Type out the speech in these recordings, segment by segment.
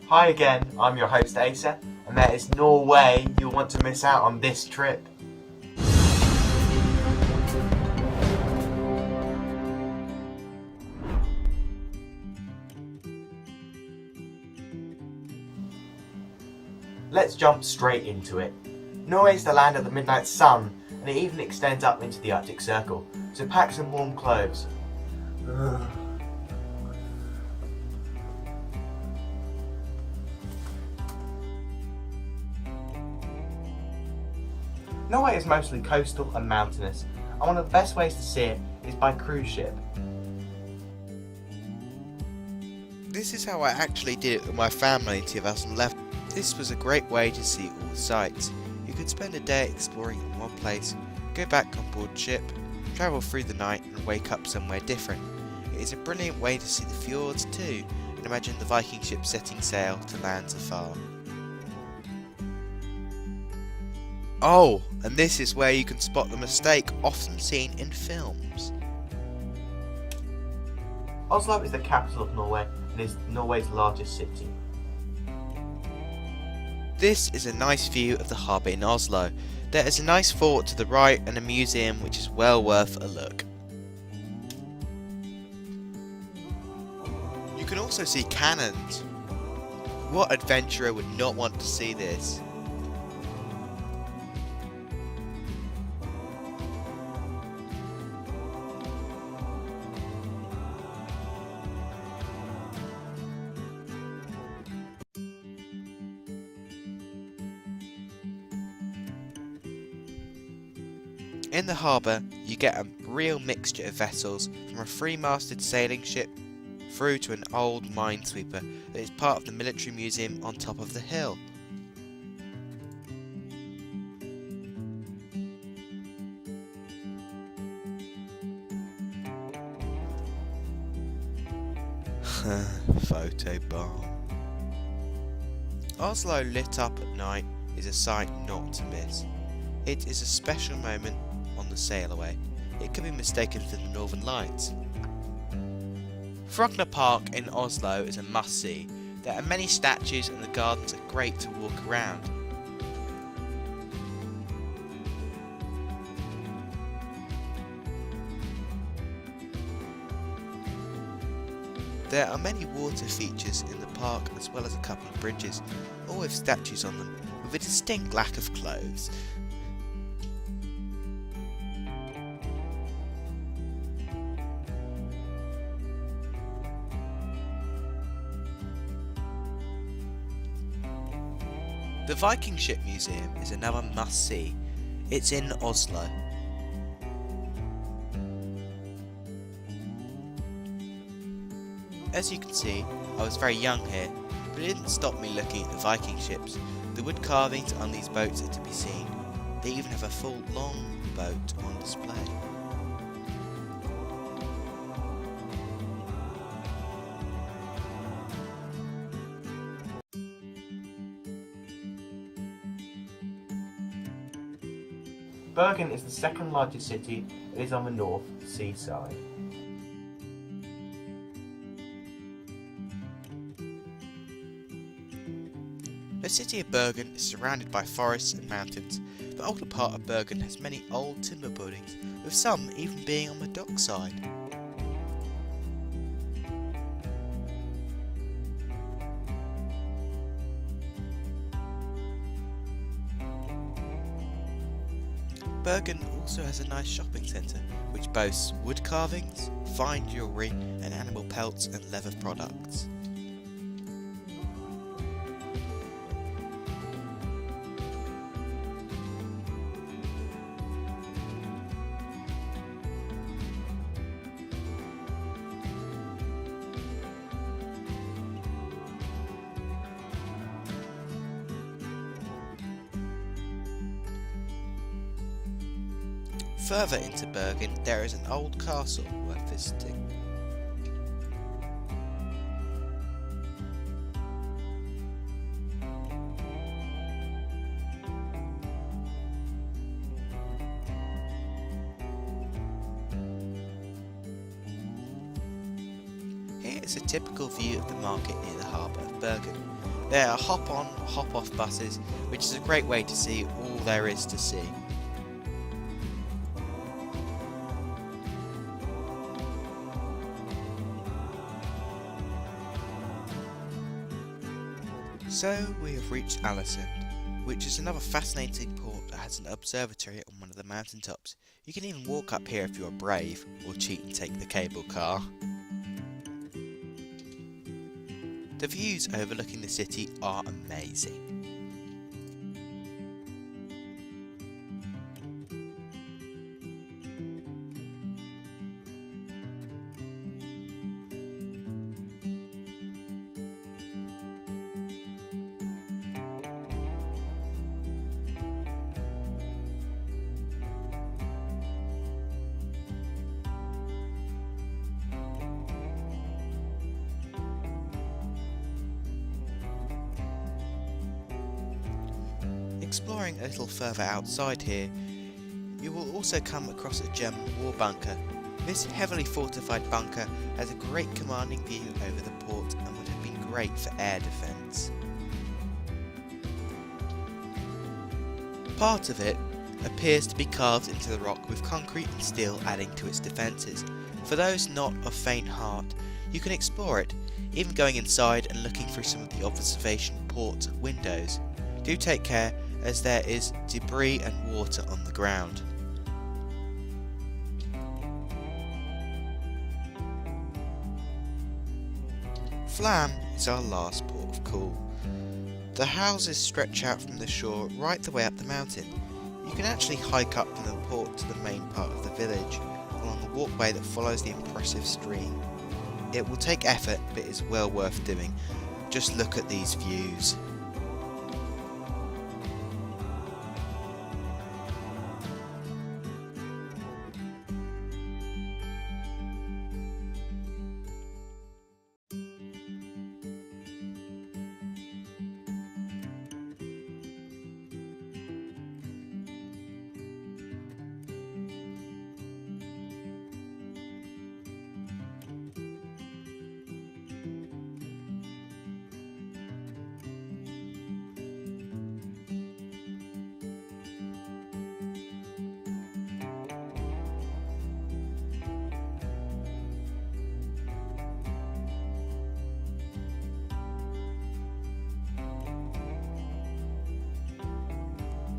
Hi again, I'm your host Asa, and there is no way you'll want to miss out on this trip. Let's jump straight into it. Norway is the land of the midnight sun, and it even extends up into the Arctic Circle, so pack some warm clothes. Norway is mostly coastal and mountainous, and one of the best ways to see it is by cruise ship. This is how I actually did it with my family in 2011. This was a great way to see all the sights. You could spend a day exploring in one place, go back on board ship, travel through the night and wake up somewhere different. It is a brilliant way to see the fjords too, and imagine the Viking ship setting sail to lands afar. Oh, and this is where you can spot the mistake often seen in films. Oslo is the capital of Norway and is Norway's largest city. This is a nice view of the harbour in Oslo. There is a nice fort to the right and a museum which is well worth a look. You can also see cannons. What adventurer would not want to see this? In the harbour, you get a real mixture of vessels, from a three-masted sailing ship through to an old minesweeper that is part of the military museum on top of the hill. Photo bomb. Oslo lit up at night is a sight not to miss. It is a special moment on the sail away. It can be mistaken for the Northern Lights. Frogner Park in Oslo is a must-see. There are many statues and the gardens are great to walk around. There are many water features in the park as well as a couple of bridges, all with statues on them, with a distinct lack of clothes. The Viking Ship Museum is another must-see. It's in Oslo. As you can see, I was very young here, but it didn't stop me looking at the Viking ships. The wood carvings on these boats are to be seen. They even have a full long boat on display. Bergen is the second largest city. It is on the North Sea side. The city of Bergen is surrounded by forests and mountains. The older part of Bergen has many old timber buildings, with some even being on the dockside. Bergen also has a nice shopping centre, which boasts wood carvings, fine jewellery and animal pelts and leather products. Further into Bergen, there is an old castle worth visiting. Here is a typical view of the market near the harbour of Bergen. There are hop-on, hop-off buses, which is a great way to see all there is to see. So we have reached Ålesund, which is another fascinating port that has an observatory on one of the mountaintops. You can even walk up here if you're brave, or cheat and take the cable car. The views overlooking the city are amazing. Exploring a little further outside here, you will also come across a German war bunker. This heavily fortified bunker has a great commanding view over the port and would have been great for air defence. Part of it appears to be carved into the rock with concrete and steel adding to its defences. For those not of faint heart, you can explore it, even going inside and looking through some of the observation port windows. Do take care, as there is debris and water on the ground. Flam is our last port of call. The houses stretch out from the shore right the way up the mountain. You can actually hike up from the port to the main part of the village, along a walkway that follows the impressive stream. It will take effort, but is well worth doing. Just look at these views.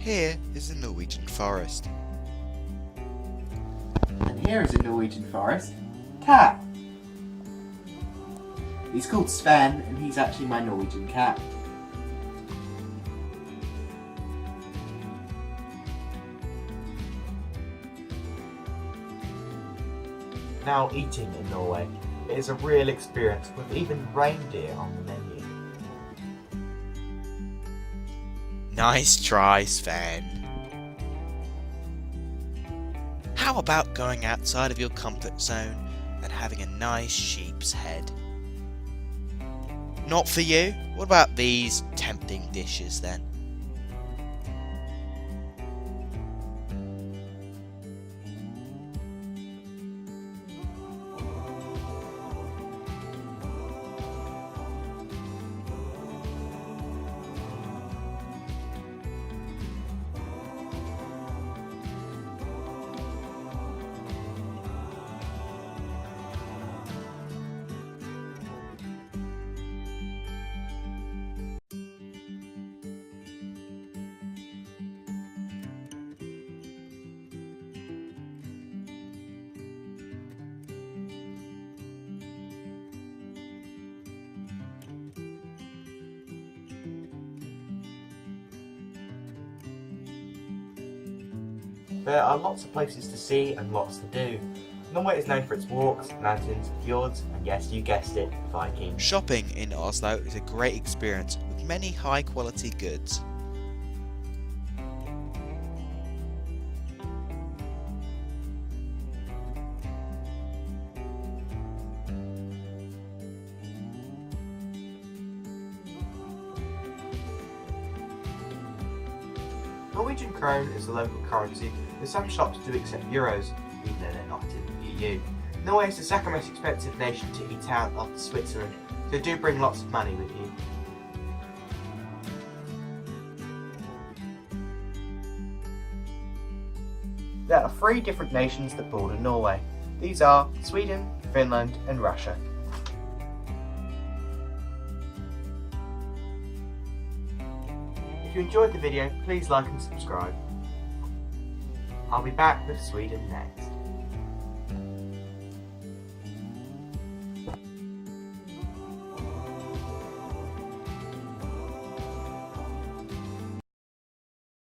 Here is the Norwegian forest. And here is a Norwegian forest cat. He's called Sven and he's actually my Norwegian cat. Now eating in Norway, it is a real experience with even reindeer on the menu. Nice try, Sven. How about going outside of your comfort zone and having a nice sheep's head? Not for you? What about these tempting dishes then? There are lots of places to see and lots to do. Norway is known for its walks, mountains, fjords, and yes, you guessed it, Vikings. Shopping in Oslo is a great experience with many high quality goods. Norwegian krone is the local currency, but some shops do accept euros, even though they're not in the EU. Norway is the second most expensive nation to eat out after Switzerland, so do bring lots of money with you. There are 3 different nations that border Norway. These are Sweden, Finland and Russia. If you enjoyed the video, please like and subscribe. I'll be back with Sweden next.